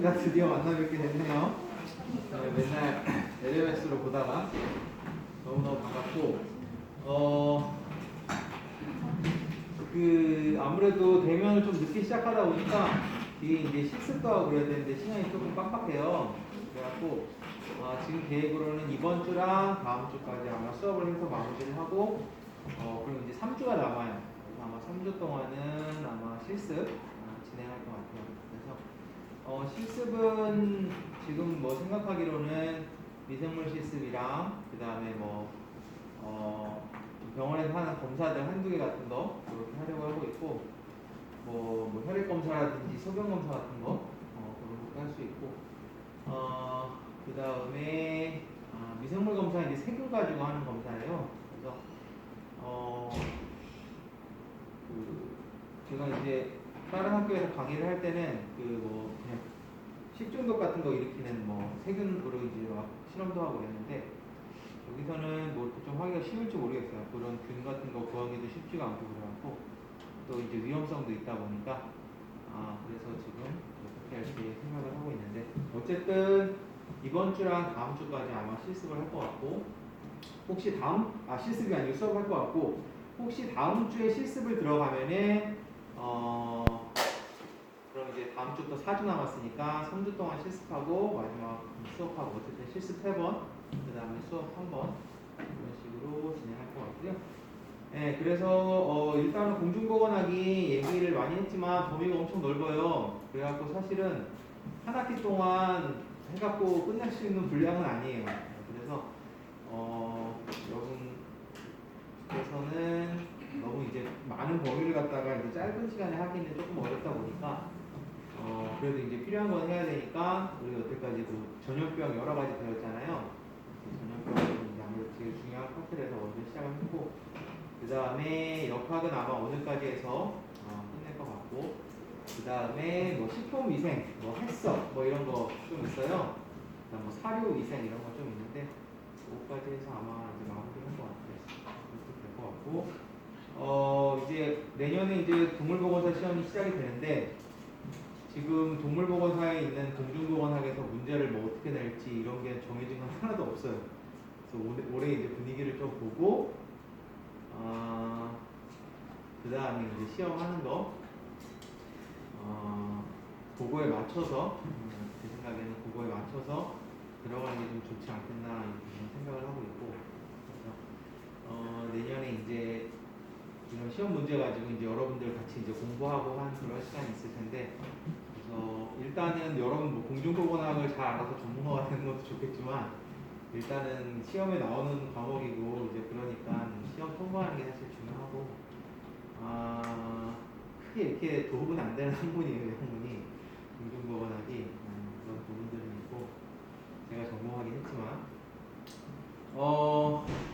반갑습니다. 드디어 만나 뵙게 됐네요. 맨날 LMS로 보다가 너무너무 반갑고, 아무래도 대면을 좀 늦게 시작하다 보니까 이게 이제 실습도 하고 그래야 되는데 시간이 조금 빡빡해요. 그래갖고, 지금 계획으로는 이번 주랑 다음 주까지 아마 수업을 해서 마무리를 하고, 그럼 이제 3주가 남아요. 아마 3주 동안은 아마 실습 진행할 것 같아요. 그래서 실습은 지금 뭐 생각하기로는 미생물 실습이랑 그 다음에 병원에서 하는 검사들 한두 개 같은 거 그렇게 하려고 하고 있고 뭐 혈액 검사라든지 소변 검사 같은 거 그런 것도 할 수 있고 그 다음에 미생물 검사 이제 세균 가지고 하는 검사예요. 그래서 제가 이제 다른 학교에서 강의를 할 때는 그냥 식중독 같은 거 일으키는 세균으로 이제 막 실험도 하고 그랬는데 여기서는 좀 하기가 쉬울지 모르겠어요. 그런 균 같은 거 구하기도 쉽지가 않고 그래갖고 또 이제 위험성도 있다 보니까 그래서 지금 어떻게 할지 생각을 하고 있는데 어쨌든 이번 주랑 다음 주까지 아마 실습을 할 것 같고 혹시 실습이 아니고 수업할 것 같고 혹시 다음 주에 실습을 들어가면은 그럼 이제 다음 주부터 4주 남았으니까 3주 동안 실습하고 마지막 수업하고 어쨌든 실습 3번 그 다음에 수업 1번 이런 식으로 진행할 것 같고요. 네, 그래서 일단은 공중보건학이 얘기를 많이 했지만 범위가 엄청 넓어요. 그래갖고 사실은 한 학기 동안 해갖고 끝낼 수 있는 분량은 아니에요. 그래서 여러분께서는 너무 이제 많은 범위를 갖다가 이제 짧은 시간에 하기는 조금 어렵다 보니까 그래도 이제 필요한 건 해야 되니까 우리 여태까지 전염병 여러 가지 배웠잖아요. 전염병은 이제 아무래도 제일 중요한 파트에서 먼저 시작을 했고 그 다음에 역학은 아마 오늘까지 해서 끝낼 것 같고 그 다음에 식품위생, 햇석 이런 거 좀 있어요. 그다음 사료위생 이런 거 좀 있는데 그거까지 해서 아마 이제 마무리할 것 같아요. 그렇게 될 것 같고 이제 내년에 이제 동물보건사 시험이 시작이 되는데 지금 동물보건사에 있는 공중보건학에서 문제를 어떻게 낼지 이런 게 정해진 건 하나도 없어요. 그래서 올해 이제 분위기를 좀 보고 그 다음에 이제 시험하는 거 그거에 맞춰서 제 생각에는 그거에 맞춰서 들어가는 게 좀 좋지 않겠나 이런 생각을 하고 있고 그래서 내년에 이제 이런 시험 문제 가지고 이제 여러분들 같이 이제 공부하고 한 그런 시간이 있을 텐데 그래서 일단은 여러분 공중보건학을 잘 알아서 전문가가 되는 것도 좋겠지만 일단은 시험에 나오는 과목이고 이제 그러니까 시험 통과하는 게 사실 중요하고 크게 이렇게 도움은 안 되는 학문이에요. 학문이 공중보건학이 그런 부분들이 있고 제가 전공하긴 했지만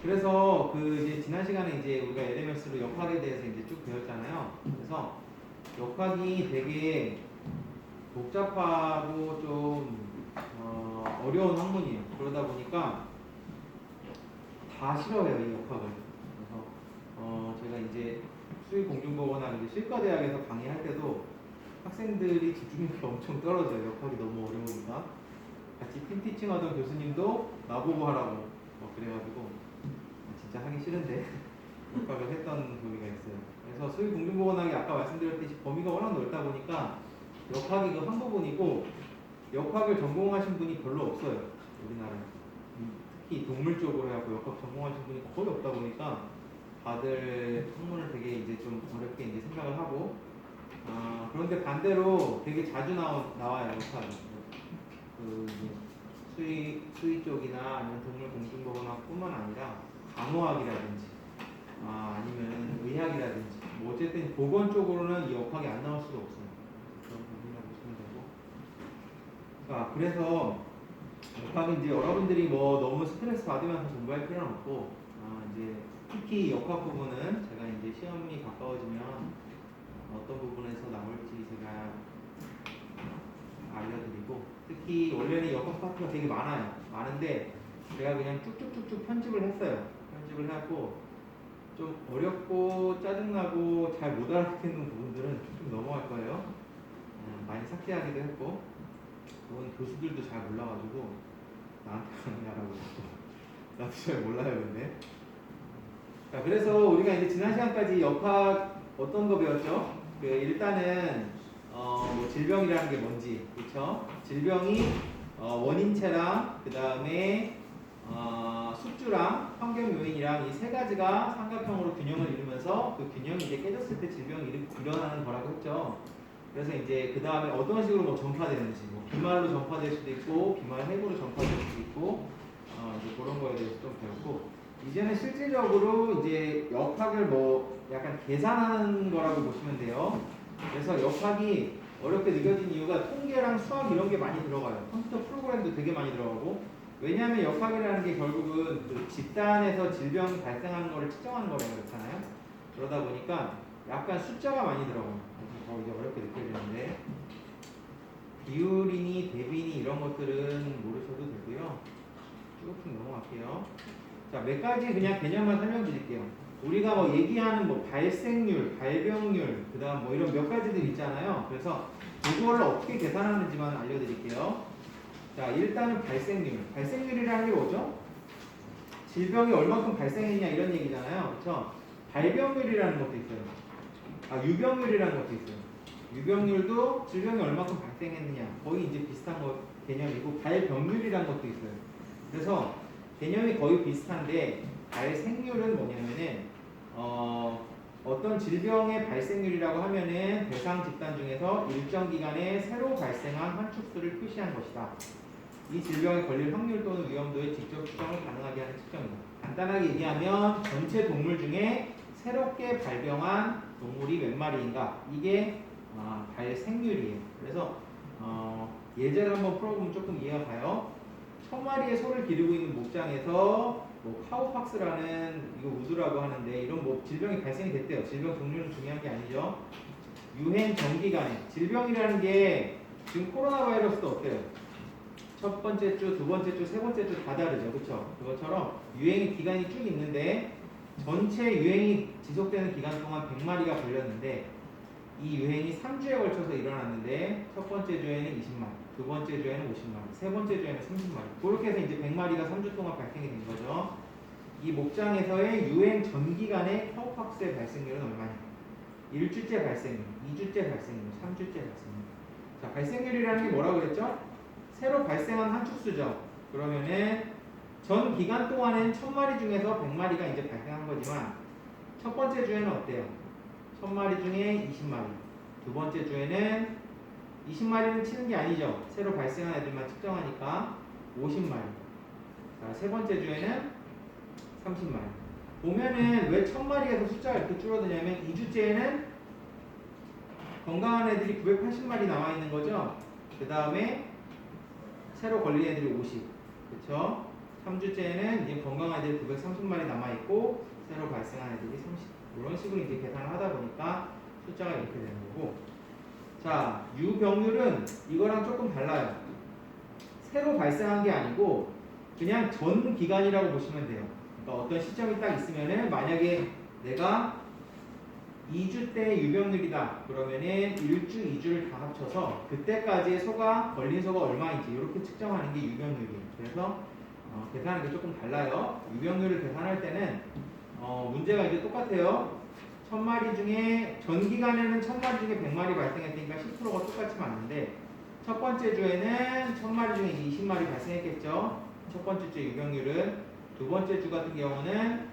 그래서 이제 지난 시간에 이제 우리가 LMS로 역학에 대해서 이제 쭉 배웠잖아요. 그래서 역학이 되게 복잡하고 좀 어려운 학문이에요. 그러다 보니까 다 싫어해요, 이 역학을. 그래서 제가 이제 수의공중보건학 이제 실과대학에서 강의할 때도 학생들이 집중력이 엄청 떨어져요. 역학이 너무 어려우니까. 같이 팀티칭 하던 교수님도 나보고 하라고 그래가지고 진짜 하기 싫은데 역학을 했던 경우가 있어요. 그래서 수의공중보건학이 아까 말씀드렸듯이 범위가 워낙 넓다 보니까 역학이 그 한 부분이고 역학을 전공하신 분이 별로 없어요. 우리나라에. 특히 동물 쪽으로 해갖고 역학 전공하신 분이 거의 없다 보니까 다들 학문을 되게 이제 좀 어렵게 이제 생각을 하고 그런데 반대로 되게 자주 나와요. 역학이. 수의 쪽이나 아니면 동물 공중보건학뿐만 아니라 간호학이라든지 아니면 의학이라든지 어쨌든 보건 쪽으로는 이 역학이 안 나올 수가 없어요. 그런 부분이라고 보시면 되고. 그래서 역학은 이제 여러분들이 너무 스트레스 받으면서 공부할 필요는 없고 이제 특히 역학 부분은 제가 이제 시험이 가까워지면 어떤 부분에서 나올지 제가 알려드리고 특히 원래는 역학 파트가 되게 많은데 제가 그냥 쭉쭉쭉쭉 편집을 했어요. 편집을 해갖고 좀 어렵고 짜증나고 잘 못 알아듣는 부분들은 쭉쭉 넘어갈 거예요. 많이 삭제하기도 했고 저건 교수들도 잘 몰라가지고 나한테 강의하라고 또 나도 잘 몰라요 근데. 자, 그래서 우리가 이제 지난 시간까지 역학 어떤 거 배웠죠? 그 일단은 뭐 질병이라는 게 뭔지, 그렇죠? 질병이 원인체랑 그 다음에 숙주랑 환경 요인이랑 이 세 가지가 삼각형으로 균형을 이루면서 그 균형이 이제 깨졌을 때 질병이 일어나는 거라고 했죠. 그래서 이제 그 다음에 어떤 식으로 뭐 전파되는지, 뭐 비말로 전파될 수도 있고 비말 핵으로 전파될 수도 있고 이제 그런 거에 대해서 좀 배웠고, 이제는 실질적으로 이제 역학을 뭐 약간 계산하는 거라고 보시면 돼요. 그래서 역학이 어렵게 느껴진 이유가 통계랑 수학 이런 게 많이 들어가요. 컴퓨터 프로그램도 되게 많이 들어가고. 왜냐하면 역학이라는 게 결국은 그 집단에서 질병이 발생하는 거를 측정하는 거라고 그렇잖아요. 그러다 보니까 약간 숫자가 많이 들어가요. 그래서 더 이제 어렵게 느껴지는데, 비율이니 대비니 이런 것들은 모르셔도 되고요. 쭉 넘어갈게요. 자, 몇 가지 그냥 개념만 설명드릴게요. 우리가 뭐 얘기하는 뭐 발생률, 발병률, 그 다음 뭐 이런 몇 가지들 있잖아요. 그래서 그거를 어떻게 계산하는지만 알려드릴게요. 자, 일단은 발생률. 발생률이라는 게 뭐죠? 질병이 얼마큼 발생했냐 이런 얘기잖아요. 그렇죠? 발병률이라는 것도 있어요. 유병률이라는 것도 있어요. 유병률도 질병이 얼마큼 발생했느냐 거의 이제 비슷한 거 개념이고, 발병률이라는 것도 있어요. 그래서 개념이 거의 비슷한데 발생률은 뭐냐면은 어떤 질병의 발생률이라고 하면은 대상 집단 중에서 일정 기간에 새로 발생한 환축수를 표시한 것이다. 이 질병에 걸릴 확률 또는 위험도의 직접 추정을 가능하게 하는 측정이다. 간단하게 얘기하면 전체 동물 중에 새롭게 발병한 동물이 몇 마리인가, 이게 발생률이에요. 그래서 예제를 한번 풀어보면 조금 이해가 가요. 1000마리의 소를 기르고 있는 목장에서 뭐 카우팍스라는 이거 우두라고 하는데 이런 뭐 질병이 발생이 됐대요. 질병 종류는 중요한 게 아니죠. 유행 전기간에 질병이라는 게 지금 코로나 바이러스도 어때요? 첫 번째 주, 두 번째 주, 세 번째 주 다 다르죠. 그렇죠? 그것처럼 유행의 기간이 쭉 있는데 전체 유행이 지속되는 기간 동안 100마리가 걸렸는데 이 유행이 3주에 걸쳐서 일어났는데 첫 번째 주에는 20마리, 두 번째 주에는 50마리, 세 번째 주에는 30마리. 그렇게 해서 이제 100마리가 3주 동안 발생이 된 거죠. 이 목장에서의 유행 전기간의 카우팍스의 발생률은 얼마냐? 1주째 발생률, 2주째 발생률, 3주째 발생률. 자, 발생률이라는 게 뭐라고 그랬죠? 새로 발생한 환축수죠. 그러면은 전 기간 동안엔 1000마리 중에서 100마리가 이제 발생한 거지만 첫 번째 주에는 어때요? 1000마리 중에 20마리, 두 번째 주에는 20마리는 치는 게 아니죠. 새로 발생한 애들만 측정하니까 50마리. 자, 세 번째 주에는 30마리. 보면은 왜 1000마리에서 숫자가 이렇게 줄어드냐면 2주째에는 건강한 애들이 980마리 남아 있는 거죠. 그 다음에 새로 걸린 애들이 50. 그렇죠? 3주째에는 이제 건강한 애들이 930마리 남아 있고 새로 발생한 애들이 30. 이런 식으로 이제 계산을 하다 보니까 숫자가 이렇게 되는 거고. 자, 유병률은 이거랑 조금 달라요. 새로 발생한 게 아니고 그냥 전 기간이라고 보시면 돼요. 그러니까 어떤 시점이 딱 있으면은 만약에 내가 2주 때 유병률이다 그러면은 1주, 2주를 다 합쳐서 그때까지의 소가 걸린 소가 얼마인지 이렇게 측정하는 게 유병률이에요. 그래서 계산하는 게 조금 달라요. 유병률을 계산할 때는 문제가 이제 똑같아요. 1000마리 중에 전 기간에는 1000마리 중에 100마리 발생했으니까 10%가 똑같이 맞는데 첫 번째 주에는 1000마리 중에 20마리 발생했겠죠. 첫 번째 주 유병률은. 두 번째 주 같은 경우는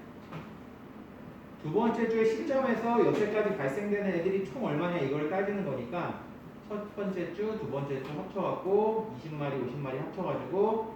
두 번째 주의 시점에서 여태까지 발생되는 애들이 총 얼마냐 이걸 따지는 거니까 첫 번째 주, 두 번째 주 합쳐갖고 20마리, 50마리 합쳐가지고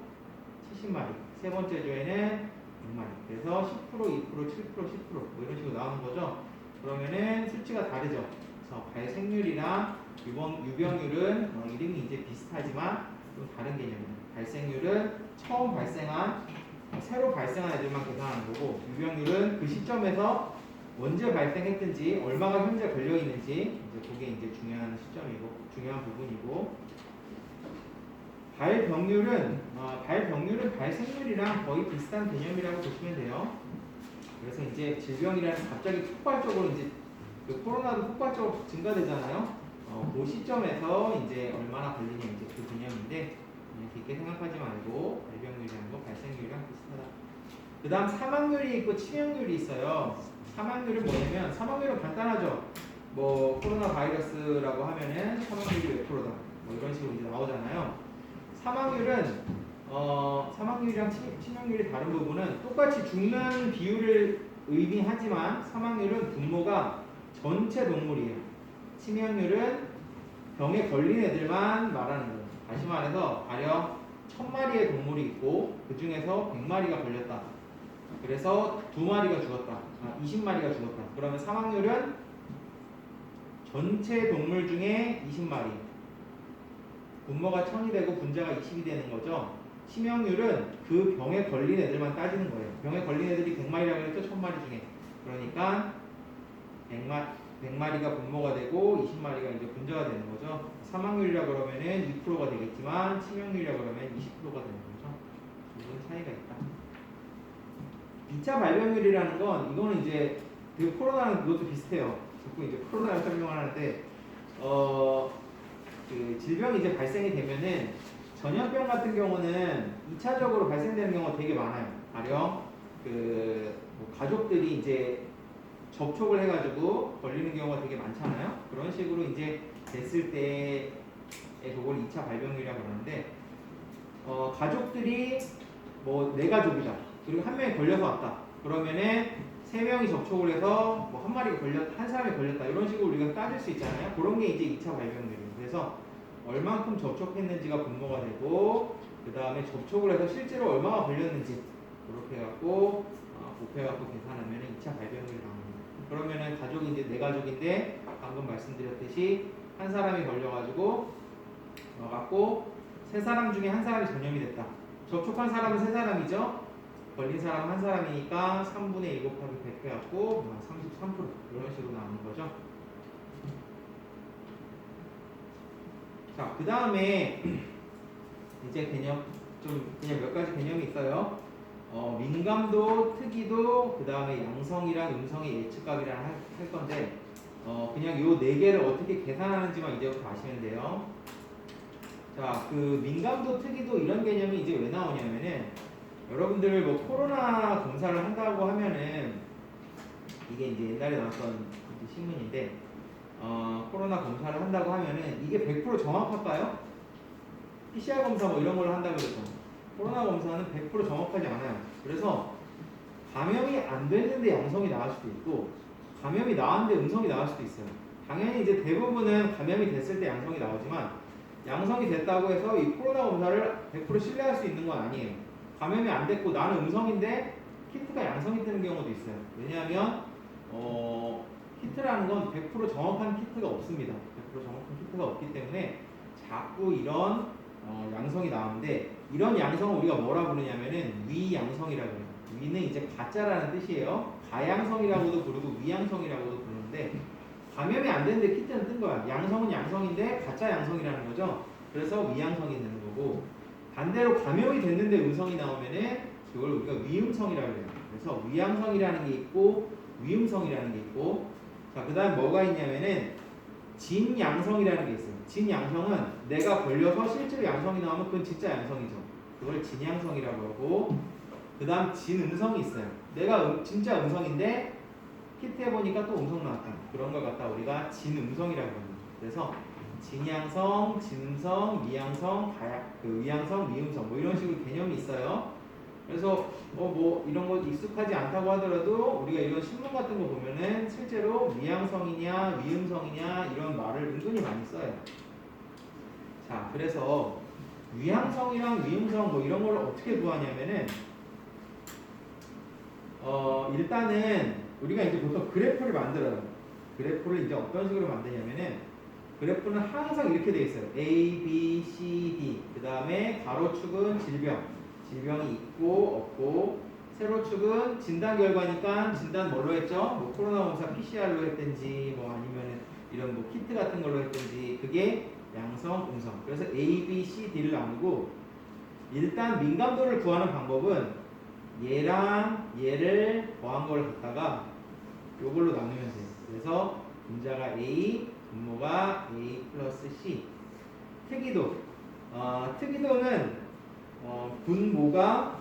70마리. 세 번째 주에는 6마리. 그래서 10%, 2%, 7%, 10% 뭐 이런 식으로 나오는 거죠. 그러면은 수치가 다르죠. 그래서 발생률이랑 유병률은 이름이 이제 비슷하지만 좀 다른 개념입니다. 발생률은 처음 발생한 새로 발생한 애들만 계산하는 거고, 유병률은 그 시점에서 언제 발생했든지 얼마가 현재 걸려 있는지 이제 그게 이제 중요한 시점이고 중요한 부분이고, 발병률은 발생률이랑 거의 비슷한 개념이라고 보시면 돼요. 그래서 이제 질병이라는 갑자기 폭발적으로 이제 그 코로나도 폭발적으로 증가되잖아요. 그 시점에서 이제 얼마나 걸리냐 이제 그 개념인데 그냥 깊게 생각하지 말고 발병률이라는 거 발생률이랑 비슷하다. 그 다음 사망률이 있고 치명률이 있어요. 사망률은 뭐냐면 사망률은 간단하죠. 뭐 코로나 바이러스라고 하면은 사망률이 몇 프로다 뭐 이런 식으로 이제 나오잖아요. 사망률은 사망률이랑 치명률이 다른 부분은 똑같이 죽는 비율을 의미하지만 사망률은 분모가 전체 동물이에요. 치명률은 병에 걸린 애들만 말하는 거예요. 다시 말해서 가령 1000마리의 동물이 있고 그 중에서 100마리가 걸렸다. 그래서 2마리가 죽었다. 20마리가 죽었다. 그러면 사망률은 전체 동물 중에 20마리. 분모가 1000이 되고 분자가 20이 되는 거죠. 치명률은 그 병에 걸린 애들만 따지는 거예요. 병에 걸린 애들이 100마리라고 했죠. 1000마리 중에. 그러니까 100마리가 분모가 되고 20마리가 이제 분자가 되는 거죠. 사망률이라 그러면은 2%가 되겠지만 치명률이라 그러면 20%가 되는 거죠. 이런 차이가 있다. 2차 발병률이라는 건 이거는 이제 그 코로나랑 그것도 비슷해요. 자꾸 이제 코로나를 설명을 하는데 그 질병이 이제 발생이 되면은 전염병 같은 경우는 2차적으로 발생되는 경우가 되게 많아요. 가령 뭐 가족들이 이제 접촉을 해가지고 걸리는 경우가 되게 많잖아요. 그런 식으로 이제 됐을 때에 그걸 2차 발병률이라고 그러는데 가족들이 뭐 내 가족이다. 그리고 한 명이 걸려서 왔다. 그러면은 3명이 접촉을 해서 뭐 한 사람이 걸렸다. 이런 식으로 우리가 따질 수 있잖아요. 그런 게 이제 2차 발병률이에요. 그래서 얼만큼 접촉했는지가 분모가 되고 그 다음에 접촉을 해서 실제로 얼마나 걸렸는지 그렇게 해갖고 곱해갖고 계산하면 2차 발병률이 나옵니다. 그러면은 가족이 이제 내 가족인데 방금 말씀드렸듯이 한 사람이 걸려가지고 갖고 3사람 중에 한 사람이 전염이 됐다. 접촉한 사람은 3사람이죠. 걸린 사람은 한 사람이니까 3분의 1 곱하기 100 해갖고 33% 이런 식으로 나오는 거죠. 자, 그 다음에 이제 개념 좀 그냥 몇 가지 개념이 있어요. 민감도, 특이도, 그 다음에 양성이랑 음성의 예측값이랑 할 건데 그냥 요 4개를 어떻게 계산하는지만 이제부터 아시면 돼요. 자, 그 민감도, 특이도 이런 개념이 이제 왜 나오냐면은 여러분들 뭐 코로나 검사를 한다고 하면은 이게 이제 옛날에 나왔던 신문인데 코로나 검사를 한다고 하면은 이게 100% 정확할까요? PCR 검사 뭐 이런 걸 한다고 그랬죠. 코로나 검사는 100% 정확하지 않아요. 그래서 감염이 안 됐는데 양성이 나올 수도 있고 감염이 나왔는데 음성이 나올 수도 있어요. 당연히 이제 대부분은 감염이 됐을 때 양성이 나오지만 양성이 됐다고 해서 이 코로나 검사를 100% 신뢰할 수 있는 건 아니에요. 감염이 안 됐고 나는 음성인데 키트가 양성이 뜨는 경우도 있어요. 왜냐하면 키트라는 건 100% 정확한 키트가 없습니다. 100% 정확한 키트가 없기 때문에 자꾸 이런 양성이 나오는데 이런 양성을 우리가 뭐라 부르냐면은 위양성이라고 해요. 위는 이제 가짜라는 뜻이에요. 가양성이라고도 부르고 위양성이라고도 부르는데 감염이 안 됐는데 키트는 뜬 거야. 양성은 양성인데 가짜 양성이라는 거죠. 그래서 위양성이 되는 거고 반대로 감염이 됐는데 음성이 나오면은 그걸 우리가 위음성이라고 해요. 그래서 위양성이라는 게 있고 위음성이라는 게 있고 자, 그 다음 뭐가 있냐면은 진양성이라는 게 있어요. 진양성은 내가 걸려서 실제로 양성이 나오면 그건 진짜 양성이죠. 그걸 진양성이라고 하고 그 다음 진음성이 있어요. 내가 진짜 음성인데 키트 해보니까 또 음성 나왔다. 그런 걸 갖다 우리가 진음성이라고 합니다. 그래서 진양성, 진음성, 미양성, 위양성, 미음성 뭐 이런 식으로 개념이 있어요. 그래서 뭐 이런 거 익숙하지 않다고 하더라도 우리가 이런 신문 같은 거 보면은 실제로 미양성이냐 위음성이냐 이런 말을 은근히 많이 써요. 자, 그래서 위양성이랑 위음성 뭐 이런 걸 어떻게 구하냐면은 일단은 우리가 이제 보통 그래프를 만들어요. 그래프를 이제 어떤 식으로 만드냐면은 그래프는 항상 이렇게 돼 있어요. A, B, C, D. 그 다음에 가로축은 질병이 있고 없고 세로축은 진단 결과니까 진단 뭘로 했죠? 뭐 코로나 검사 PCR로 했든지 뭐 아니면은 이런 뭐 키트 같은 걸로 했든지 그게 양성, 음성. 그래서 A, B, C, D를 나누고 일단 민감도를 구하는 방법은 얘랑 얘를 더한 걸 갖다가 요걸로 나누면 돼요. 그래서 분자가 A, 분모가 A 플러스 C. 특이도. 특이도는 분모가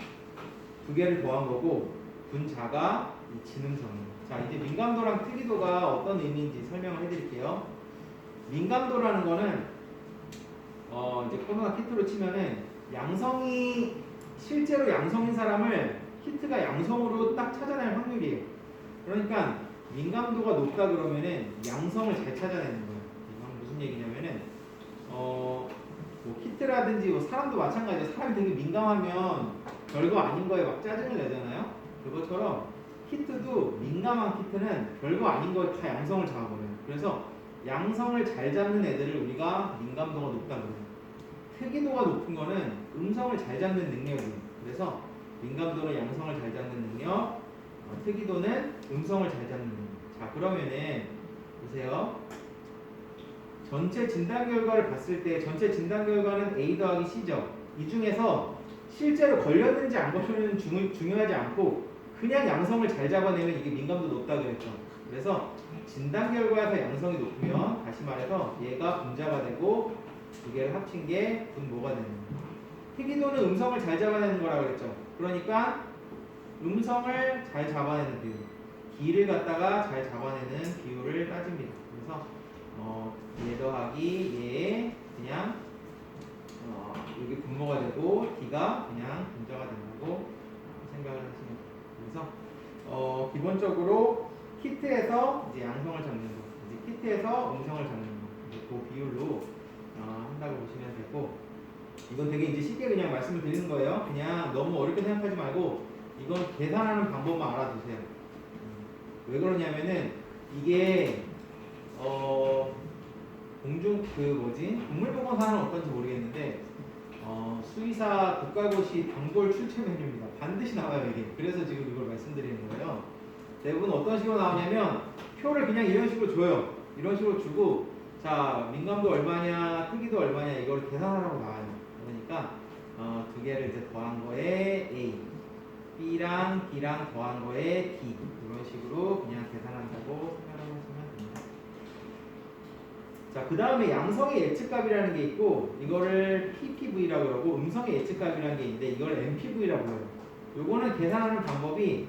두 개를 더한 거고 분자가 이 진음성이에요. 자, 이제 민감도랑 특이도가 어떤 의미인지 설명을 해드릴게요. 민감도라는 거는 이제 코로나 키트로 치면은 양성이 실제로 양성인 사람을 키트가 양성으로 딱 찾아낼 확률이에요. 그러니까 민감도가 높다 그러면은 양성을 잘 찾아내는 거예요. 이건 무슨 얘기냐면은 뭐 키트라든지 뭐 사람도 마찬가지예요. 사람이 되게 민감하면 별거 아닌 거에 막 짜증을 내잖아요. 그것처럼 키트도 민감한 키트는 별거 아닌 거에 다 양성을 잡아버려요. 그래서 양성을 잘 잡는 애들을 우리가 민감도가 높다고 해요. 특이도가 높은 거는 음성을 잘 잡는 능력이에요. 그래서 민감도는 양성을 잘 잡는 능력, 특이도는 음성을 잘 잡는 능력. 자, 그러면은 보세요. 전체 진단 결과를 봤을 때 전체 진단 결과는 A 더하기 C죠. 이 중에서 실제로 걸렸는지 안 걸렸는지 중요하지 않고 그냥 양성을 잘 잡아내면 이게 민감도 높다고 그랬죠. 그래서 진단 결과에서 양성이 높으면 다시 말해서 얘가 분자가 되고 두 개를 합친 게 분모가 되는 거예요. 특이도는 음성을 잘 잡아내는 거라고 그랬죠. 그러니까 음성을 잘 잡아내는 비율, D를 갖다가 잘 잡아내는 비율을 따집니다. 그래서 얘 더하기 얘 그냥 여기 분모가 되고 D가 그냥 분자가 된다고 생각을 하시면 돼요. 그래서 기본적으로 키트에서 이제 양성을 잡는 거, 이제 키트에서 음성을 잡는 거, 이제 그 비율로 한다고 보시면 되고, 이건 되게 이제 쉽게 그냥 말씀을 드리는 거예요. 그냥 너무 어렵게 생각하지 말고 이건 계산하는 방법만 알아두세요. 왜 그러냐면은 이게 국물보건사는 어떤지 모르겠는데 수의사 국가고시 단골 출제 메뉴입니다. 반드시 나와요 이게. 그래서 지금 이걸 말씀드리는 거예요. 대부분 어떤 식으로 나오냐면 표를 그냥 이런 식으로 줘요. 이런 식으로 주고 자 민감도 얼마냐 특이도 얼마냐 이걸 계산하라고 나와요. 그러니까 두 개를 이제 더한 거에 A, B랑 B랑 더한 거에 D 이런 식으로 그냥 계산한다고 생각하시면 됩니다. 자, 그 다음에 양성의 예측값이라는 게 있고 이거를 PPV라고 그러고 음성의 예측값이라는 게 있는데 이걸 MPV라고 해요. 요거는 계산하는 방법이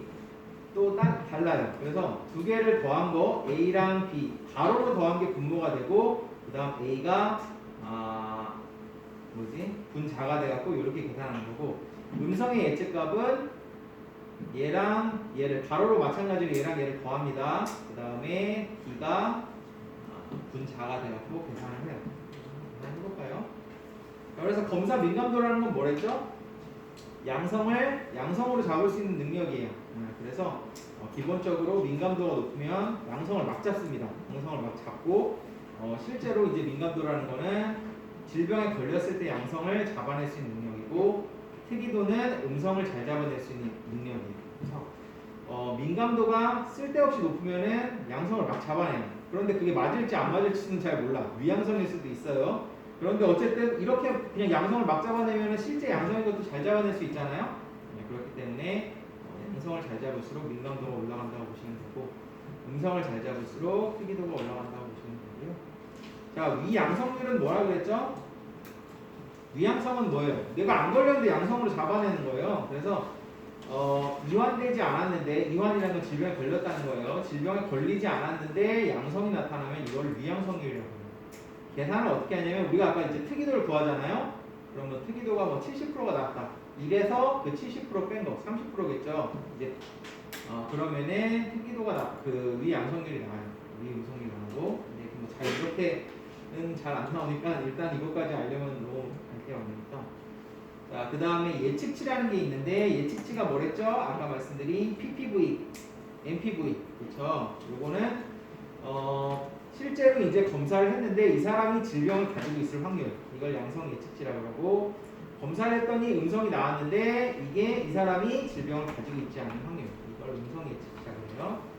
또 달라요. 그래서 두 개를 더한 거 A랑 B 가로로 더한 게 분모가 되고 그 다음 A가 분자가 돼갖고 이렇게 계산하는 거고 음성의 예측값은 얘랑 얘를 가로로 마찬가지로 얘랑 얘를 더합니다. 그 다음에 D가 분자가 돼갖고 계산을 해요. 한번 해볼까요? 그래서 검사 민감도라는 건 뭐랬죠? 양성으로 잡을 수 있는 능력이에요. 그래서 기본적으로 민감도가 높으면 양성을 막 잡습니다. 양성을 막 잡고 실제로 이제 민감도라는 거는 질병에 걸렸을 때 양성을 잡아낼 수 있는 능력이고 특이도는 음성을 잘 잡아낼 수 있는 능력이에요. 그래서 민감도가 쓸데없이 높으면은 양성을 막 잡아내요. 그런데 그게 맞을지 안 맞을지는 잘 몰라. 위양성일 수도 있어요. 그런데 어쨌든 이렇게 그냥 양성을 막 잡아내면 실제 양성인 것도 잘 잡아낼 수 있잖아요. 그렇기 때문에 양성을 잘 잡을수록 민감도가 올라간다고 보시면 되고 음성을 잘 잡을수록 특이도가 올라간다고 보시면 되고요. 자, 위양성률은 뭐라 그랬죠? 위양성은 뭐예요? 내가 안 걸렸는데 양성으로 잡아내는 거예요. 그래서 이완되지 않았는데 이완이라는 건 질병에 걸렸다는 거예요. 질병에 걸리지 않았는데 양성이 나타나면 이걸 위양성률이라고 해요. 계산을 어떻게 하냐면 우리가 아까 이제 특이도를 구하잖아요. 그럼 뭐 특이도가 뭐 70%가 나왔다. 이래서 그 70% 뺀 거 30%겠죠. 이제 그러면은 특이도가 그 위양성률이 나와요. 위음성률이 나오고 이제 뭐 잘 이렇게는 잘 안 나오니까 일단 이것까지 알려면 너무 갈게 많으니까. 자, 그 다음에 예측치라는 게 있는데 예측치가 뭐랬죠? 아까 말씀드린 PPV, MPV 그렇죠? 요거는 실제로 이제 검사를 했는데 이 사람이 질병을 가지고 있을 확률 이걸 양성 예측치라고 하고 검사를 했더니 음성이 나왔는데 이게 이 사람이 질병을 가지고 있지 않은 확률 이걸 음성 예측치라고 해요.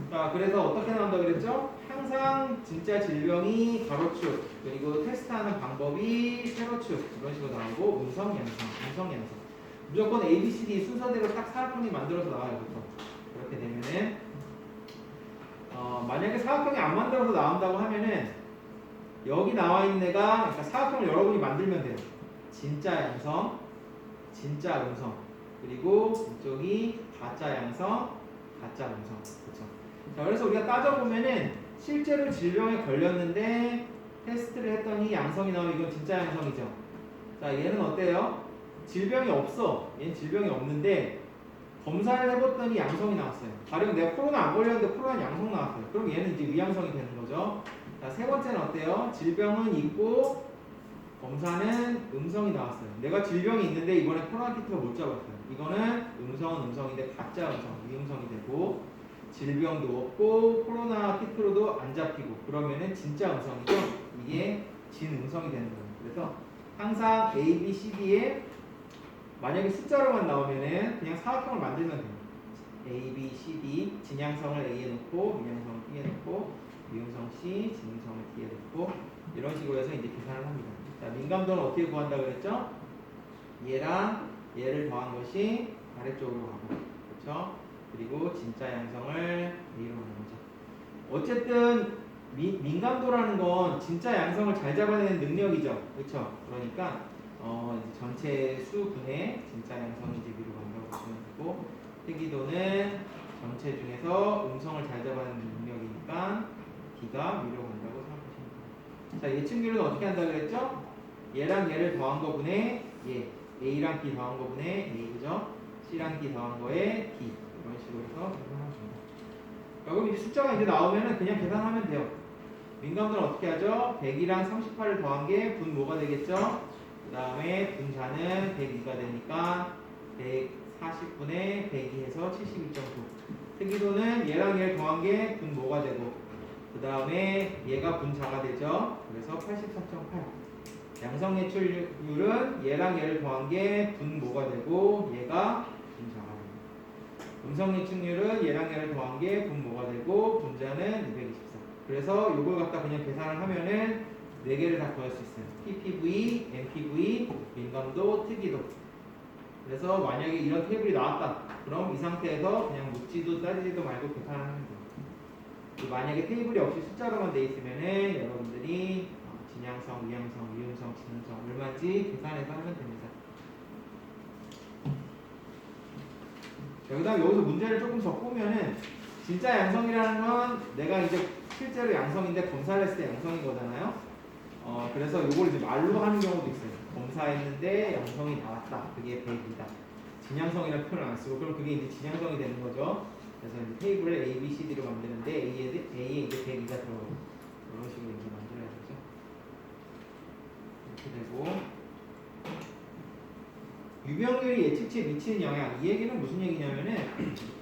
자, 그래서 어떻게 나온다고 그랬죠? 항상 진짜 질병이 가로축 그리고 테스트하는 방법이 세로축 이런 식으로 나오고 음성 양성 무조건 A, B, C, D 순서대로 딱 사각형이 만들어서 나와요. 그렇게 되면은 만약에 사각형이 안 만들어서 나온다고 하면은 여기 나와 있는 애가 그러니까 사각형을 여러분이 만들면 돼요. 진짜 양성, 진짜 음성, 그리고 이쪽이 가짜 양성, 가짜 음성. 그렇죠? 자, 그래서 우리가 따져보면은 실제로 질병에 걸렸는데 테스트를 했더니 양성이 나오면 이건 진짜 양성이죠. 자, 얘는 어때요? 질병이 없어. 얘는 질병이 없는데 검사를 해봤더니 양성이 나왔어요. 가령 내가 코로나 안 걸렸는데 코로나 양성 나왔어요. 그럼 얘는 이제 위양성이 되는 거죠. 자, 세 번째는 어때요? 질병은 있고 검사는 음성이 나왔어요. 내가 질병이 있는데 이번에 코로나 키트가 못 잡았어요. 이거는 음성은 음성인데 가짜 음성, 위음성이 되고 질병도 없고 코로나 키트로도 안 잡히고 그러면은 진짜 음성이죠. 이게 진음성이 되는 거예요. 그래서 항상 A, B, C, D에 만약에 숫자로만 나오면은 그냥 사각형을 만들면 돼요. A, B, C, D 진양성을 A에 놓고 위양성을 B에 놓고 위음성 C, 진음성을 D에 놓고 이런 식으로 해서 이제 계산을 합니다. 자, 민감도는 어떻게 구한다 그랬죠? 얘랑 얘를 더한 것이 아래쪽으로 가고, 그렇죠? 그리고 진짜 양성을 A로 하는 거죠. 어쨌든 민감도라는 건 진짜 양성을 잘 잡아내는 능력이죠, 그렇죠? 그러니까 이제 전체 수분의 진짜 양성이 이제 위로 간다고 보시면 되고, 특이도는 전체 중에서 음성을 잘 잡아내는 능력이니까 D가 위로 간다고 생각하시면 돼요. 자, 예측률은 어떻게 한다 그랬죠? 얘랑 얘를 더한 거분의 얘, A랑 B 더한 거분의 A, 그죠? C랑 D 더한 거에 D, 이런 식으로 해서 계산하면 됩니다. 그럼 이 숫자가 이제 나오면은 그냥 계산하면 돼요. 민감도는 어떻게 하죠? 100이랑 38을 더한 게 분 뭐가 되겠죠? 그 다음에 분자는 102가 되니까 140분의 102 해서 72.9. 특이도는 얘랑 얘를 더한 게 분 뭐가 되고, 그 다음에 얘가 분자가 되죠. 그래서 84.8. 양성 예출률은 얘랑 얘를 더한 게 분 뭐가 되고 얘가 분자가 됩니다. 음성 예측률은 얘랑 얘를 더한 게 분 뭐가 되고 분자는 224. 그래서 요걸 갖다 그냥 계산을 하면은 4개를 다 구할 수 있어요. PPV, MPV, 민감도, 특이도. 그래서 만약에 이런 테이블이 나왔다. 그럼 이 상태에서 그냥 묻지도 따지지도 말고 계산을 하면 돼요. 만약에 테이블이 없이 숫자로만 돼 있으면은 여러분들이 진양성, 위양성, 위음성, 진음성 얼마인지 계산해서 하면 됩니다. 자, 그 다음에 여기서 문제를 조금 더 보면은 진짜 양성이라는 건 내가 이제 실제로 양성인데 검사를 했을 때 양성인 거잖아요. 그래서 이걸 이제 말로 하는 경우도 있어요. 검사했는데 양성이 나왔다. 그게 100이다. 진양성이라는 표현을 안 쓰고 그럼 그게 이제 진양성이 되는 거죠. 그래서 이제 테이블을 A, B, C, D로 만드는데 A에 이제 102가 들어가고 이런 식으로 이제 만들어야 되죠. 이렇게 되고 유병률이 예측치에 미치는 영향. 이 얘기는 무슨 얘기냐면은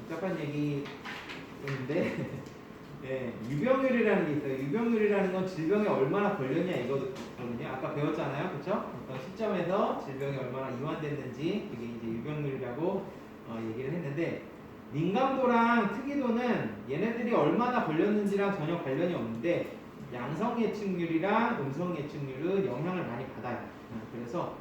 복잡한 얘기인데 네, 유병률이라는 게 있어요. 유병률이라는 건 질병에 얼마나 걸렸냐 이거거든요. 아까 배웠잖아요, 그렇죠? 어떤 시점에서 질병이 얼마나 이완됐는지 그게 이제 유병률이라고 얘기를 했는데 민감도랑 특이도는 얘네들이 얼마나 걸렸는지랑 전혀 관련이 없는데 양성 예측률이랑 음성 예측률은 영향을 많이 받아요. 그래서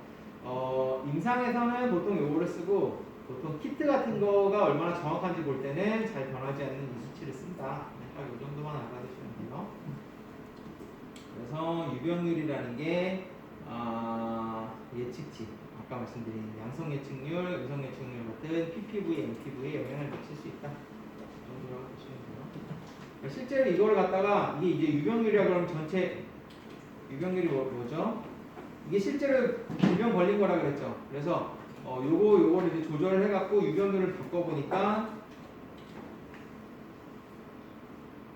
임상에서는 보통 요거를 쓰고 보통 키트 같은 거가 얼마나 정확한지 볼 때는 잘 변하지 않는 이 수치를 쓴다. 딱 이 정도만 알아두시면 돼요. 그래서 유병률이라는 게 예측치, 아까 말씀드린 양성 예측률, 음성 예측률 같은 PPV, MPV에 영향을 미칠 수 있다. 이 정도라고 보시면 돼요. 실제로 이걸 갖다가 이게 이제 유병률이라 그러면 전체 유병률이 뭐죠? 이게 실제로 질병 걸린 거라 그랬죠. 그래서 요거를 이제 조절을 해갖고 유병률을 바꿔보니까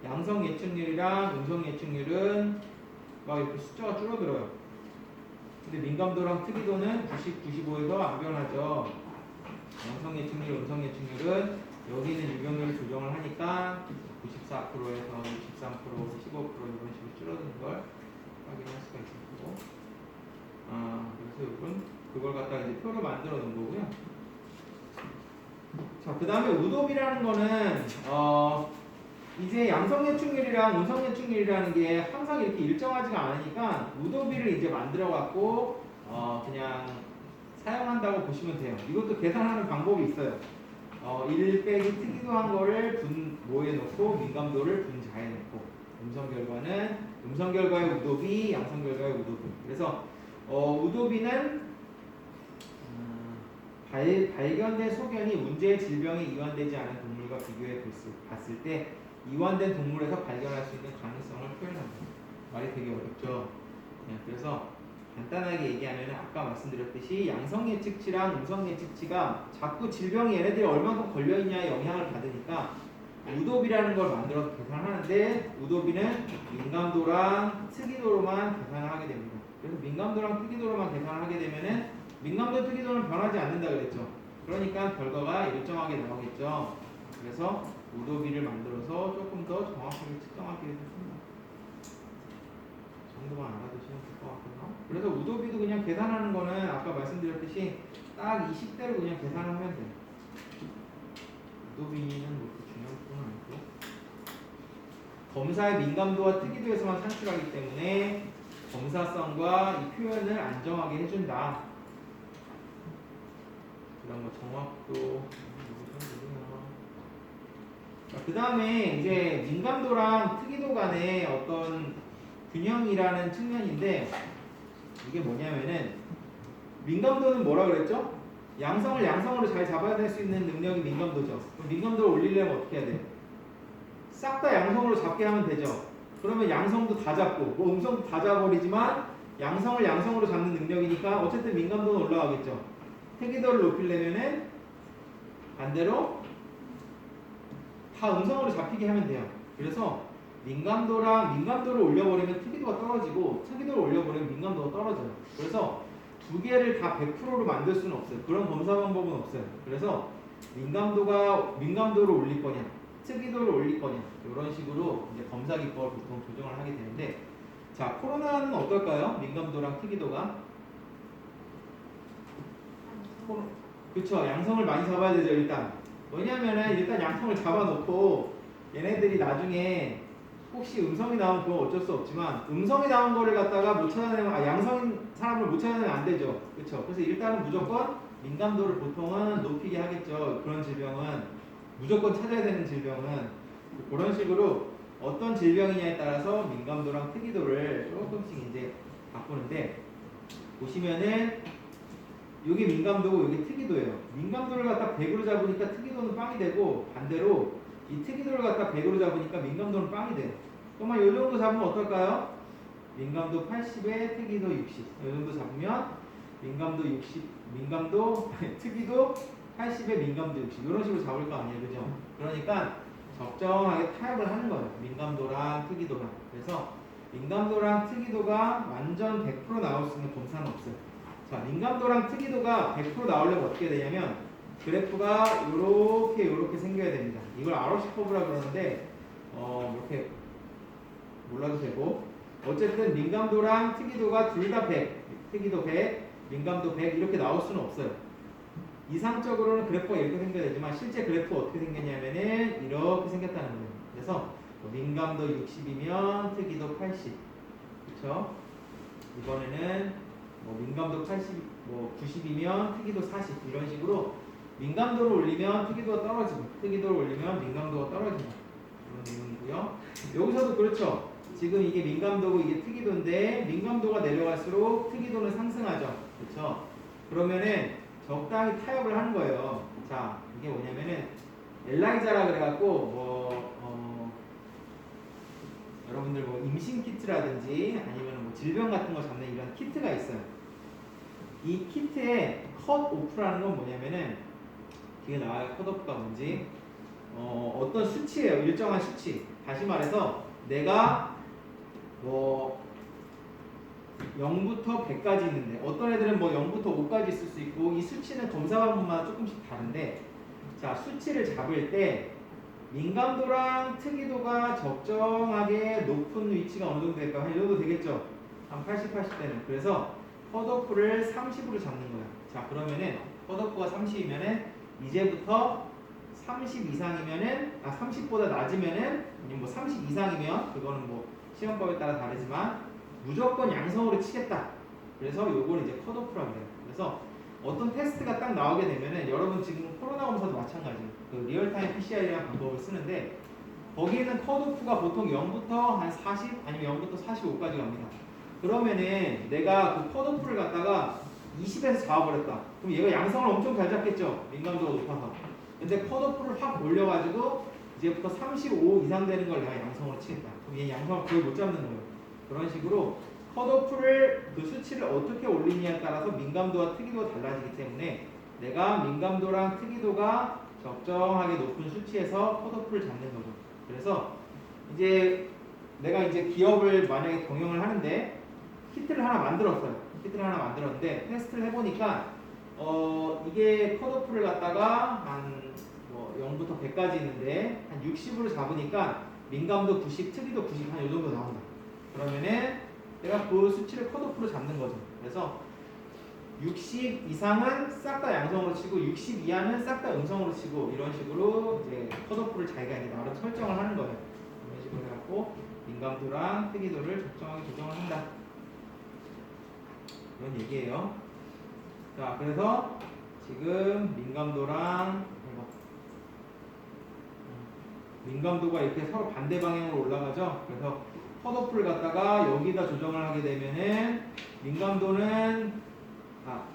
양성 예측률이랑 음성 예측률은 막 이렇게 숫자가 줄어들어요. 근데 민감도랑 특이도는 90, 95에서 안 변하죠. 양성 예측률, 음성 예측률은 여기 있는 유병률을 조정을 하니까 94%에서 63%, 15% 이런 식으로 줄어드는 걸 확인할 수가 있고, 그래서 이건 그걸 갖다가 이제 표로 만들어 놓은 거고요. 자, 그 다음에 우도비라는 거는 이제 양성 예측률이랑 음성 예측률이라는 게 항상 이렇게 일정하지가 않으니까 우도비를 이제 만들어 갖고 그냥 사용한다고 보시면 돼요. 이것도 계산하는 방법이 있어요. 1 빼기 특이도한 거를 뭐에 넣고 민감도를 분자에 넣고 음성 결과의 우도비, 양성 결과의 우도비. 그래서 우도비는 발견된 소견이 문제의 질병에 이완되지 않은 동물과 비교해 봤을 때 이완된 동물에서 발견할 수 있는 가능성을 표현합니다. 말이 되게 어렵죠. 네, 그래서 간단하게 얘기하면 아까 말씀드렸듯이 양성 예측치랑 음성 예측치가 자꾸 질병이 얘네들이 얼마큼 걸려있냐에 영향을 받으니까 우도비라는 걸 만들어서 계산하는데 우도비는 민감도랑 특이도로만 계산을 하게 됩니다. 그래서 민감도랑 특이도로만 계산을 하게 되면은 민감도 특이도는 변하지 않는다 그랬죠. 그러니까 결과가 일정하게 나오겠죠. 그래서 우도비를 만들어서 조금 더 정확하게 측정하기 위해서 씁니다. 정도만 알아두시면 될 것 같고요. 그래서 우도비도 그냥 계산하는 거는 아까 말씀드렸듯이 딱 20대로 그냥 계산하면 돼요. 우도비는 뭐 중요한 부분은 아니고 검사의 민감도와 특이도에서만 산출하기 때문에 검사성과 이 표현을 안정하게 해준다. 그다음 뭐 정확도. 그 다음에 이제 민감도랑 특이도 간의 어떤 균형이라는 측면인데 이게 뭐냐면은 민감도는 뭐라 그랬죠? 양성을 양성으로 잘 잡아낼 수 있는 능력이 민감도죠. 그럼 민감도를 올리려면 어떻게 해야 돼요? 싹 다 양성으로 잡게 하면 되죠. 그러면 양성도 다 잡고 뭐 음성도 다 잡아버리지만 양성을 양성으로 잡는 능력이니까 어쨌든 민감도는 올라가겠죠. 특이도를 높이려면은 반대로 다 음성으로 잡히게 하면 돼요. 그래서 민감도를 올려버리면 특이도가 떨어지고 특이도를 올려버리면 민감도가 떨어져요. 그래서 두 개를 다 100%로 만들 수는 없어요. 그런 검사 방법은 없어요. 그래서 민감도를 올릴 거냐 특이도를 올릴 거냐 이런 식으로 이제 검사 기법을 보통 조정을 하게 되는데 자 코로나는 어떨까요? 민감도랑 특이도가 그쵸 양성을 많이 잡아야 되죠. 일단 왜냐면은 일단 양성을 잡아놓고 얘네들이 나중에 혹시 음성이 나오면 그건 어쩔 수 없지만 음성이 나온 거를 갖다가 못 찾아내면 양성인 사람을 못 찾아내면 안 되죠. 그쵸? 그래서 일단은 무조건 민감도를 보통은 높이게 하겠죠. 그런 질병은 무조건 찾아야 되는 질병은 그런 식으로 어떤 질병이냐에 따라서 민감도랑 특이도를 조금씩 이제 바꾸는데 보시면은 여기 민감도고 여기 특이도예요. 민감도를 갖다 100으로 잡으니까 특이도는 빵이 되고 반대로 이 특이도를 갖다 100으로 잡으니까 민감도는 빵이 돼요. 그러면 이 정도 잡으면 어떨까요? 민감도 80에 특이도 60. 이 정도 잡으면 민감도 60, 특이도 80에 민감도 60. 이런 식으로 잡을 거 아니에요. 그죠? 그러니까 적정하게 타협을 하는 거예요. 민감도랑 특이도랑. 그래서 민감도랑 특이도가 완전 100% 나올 수 있는 검사는 없어요. 자, 민감도랑 특이도가 100% 나오려면 어떻게 되냐면 그래프가 요렇게 생겨야 됩니다. 이걸 ROC 커브라 그러는데 이렇게 몰라도 되고 어쨌든 민감도랑 특이도가 둘 다 100, 특이도 100, 민감도 100 이렇게 나올 수는 없어요. 이상적으로는 그래프가 이렇게 생겨야 되지만 실제 그래프가 어떻게 생겼냐면은 이렇게 생겼다는 거예요. 그래서 민감도 60이면 특이도 80, 그렇죠? 이번에는 민감도 80, 90이면 특이도 40 이런 식으로 민감도를 올리면 특이도가 떨어지고 특이도를 올리면 민감도가 떨어지고 그런 내용이고요. 여기서도 그렇죠. 지금 이게 민감도고 이게 특이도인데 민감도가 내려갈수록 특이도는 상승하죠. 그렇죠? 그러면은 적당히 타협을 하는 거예요. 자, 이게 뭐냐면은 엘라이자라 그래갖고 여러분들 임신 키트라든지 아니면 질병 같은 거 잡는 이런 키트가 있어요. 이 키트에 컷오프라는 건 뭐냐면은 뒤에 나와요. 컷오프가 뭔지 어떤 수치예요. 일정한 수치. 다시 말해서 내가 0부터 100까지 있는데 어떤 애들은 0부터 5까지 있을 수 있고 이 수치는 검사 방법마다 조금씩 다른데 자 수치를 잡을 때 민감도랑 특이도가 적정하게 높은 위치가 어느 정도 될까? 한 이 정도 되겠죠? 한 80, 80대는. 그래서 컷오프를 30으로 잡는 거야. 자, 그러면은 컷오프가 30이면은 이제부터 30 이상이면은 30보다 낮으면은 아니면 30 이상이면 그거는 시험법에 따라 다르지만 무조건 양성으로 치겠다. 그래서 요걸 이제 컷오프라고 해요. 그래서 어떤 테스트가 딱 나오게 되면은 여러분 지금 코로나 검사도 마찬가지 그 리얼타임 PCR이라는 방법을 쓰는데 거기에는 컷오프가 보통 0부터 한 40 아니면 0부터 45까지 갑니다. 그러면은 내가 그 컷오프를 갖다가 20에서 잡아버렸다. 그럼 얘가 양성을 엄청 잘 잡겠죠? 민감도가 높아서. 근데 컷오프를 확 올려가지고 이제부터 35 이상 되는 걸 내가 양성으로 치겠다. 그럼 얘 양성을 거의 못 잡는 거예요. 그런 식으로 컷오프를 그 수치를 어떻게 올리냐에 따라서 민감도와 특이도가 달라지기 때문에 내가 민감도랑 특이도가 적정하게 높은 수치에서 컷오프를 잡는 거죠. 그래서 이제 내가 이제 기업을 만약에 경영을 하는데 키트를 하나 만들었어요. 키트를 하나 만들었는데 테스트를 해보니까 이게 컷오프를 갖다가 한 뭐 0부터 100까지 있는데 한 60으로 잡으니까 민감도 90, 특이도 90 한 요 정도 나온다. 그러면은 내가 그 수치를 컷오프로 잡는 거죠. 그래서 60 이상은 싹 다 양성으로 치고 60 이하는 싹 다 음성으로 치고 이런 식으로 이제 컷오프를 자기가 이제 나름 설정을 하는 거예요. 이런 식으로 해갖고 민감도랑 특이도를 적정하게 조정을 한다. 이런 얘기예요. 자, 그래서 지금 민감도가 이렇게 서로 반대 방향으로 올라가죠. 그래서 컷오프를 갖다가 여기다 조정을 하게 되면은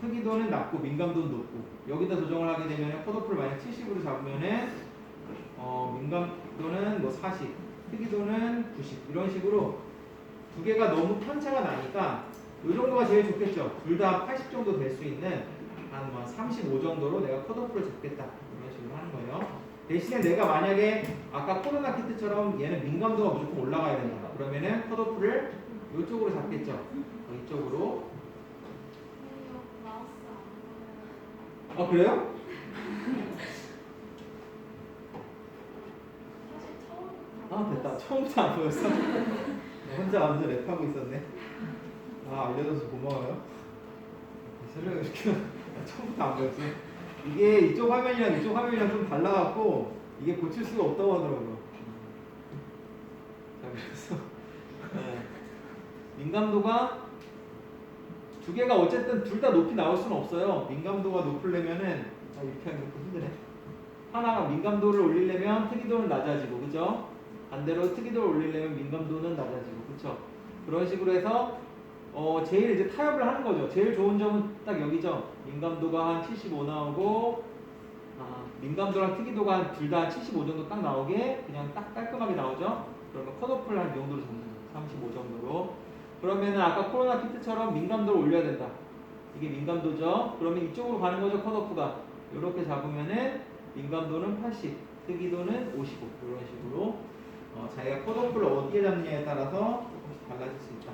특이도는 낮고 민감도는 높고 여기다 조정을 하게 되면은 컷오프를 만약 70으로 잡으면은 민감도는 뭐 40, 특이도는 90 이런 식으로 두 개가 너무 편차가 나니까 이 정도가 제일 좋겠죠. 둘 다 80 정도 될 수 있는 한 35 정도로 내가 컷오프를 잡겠다 이런 식으로 하는 거예요. 대신에 내가 만약에 아까 코로나 키트처럼 얘는 민감도가 무조건 올라가야 된다. 그러면은 컷오프를 이쪽으로 잡겠죠. 이쪽으로. 아 그래요? 아 됐다. 처음부터 안 보였어. 혼자 완전 랩하고 있었네. 아 알려줘서 고마워요. 설명 이렇게 처음부터 안 보였어. 이게 이쪽 화면이랑 이쪽 화면이랑 좀 달라갖고 이게 고칠 수가 없다고 하더라고요. 자 그래서 민감도가 두 개가 어쨌든 둘 다 높이 나올 수는 없어요. 민감도가 높으려면은 이렇게 하면 좀 힘드네. 하나가 민감도를 올리려면 특이도는 낮아지고 그죠? 반대로 특이도를 올리려면 민감도는 낮아지고 그쵸? 그런 식으로 해서 제일 이제 타협을 하는 거죠. 제일 좋은 점은 딱 여기죠. 민감도가 한 75 나오고 민감도랑 특이도가 둘 다 75 정도 딱 나오게 그냥 딱 깔끔하게 나오죠. 그러면 컷오프를 한 이 정도로 잡는 거예요. 35 정도로. 그러면은 아까 코로나 키트처럼 민감도를 올려야 된다. 이게 민감도죠. 그러면 이쪽으로 가는 거죠. 컷오프가. 이렇게 잡으면은 민감도는 80, 특이도는 55 이런 식으로 자기가 컷오프를 어디에 잡느냐에 따라서 조금씩 달라질 수 있다.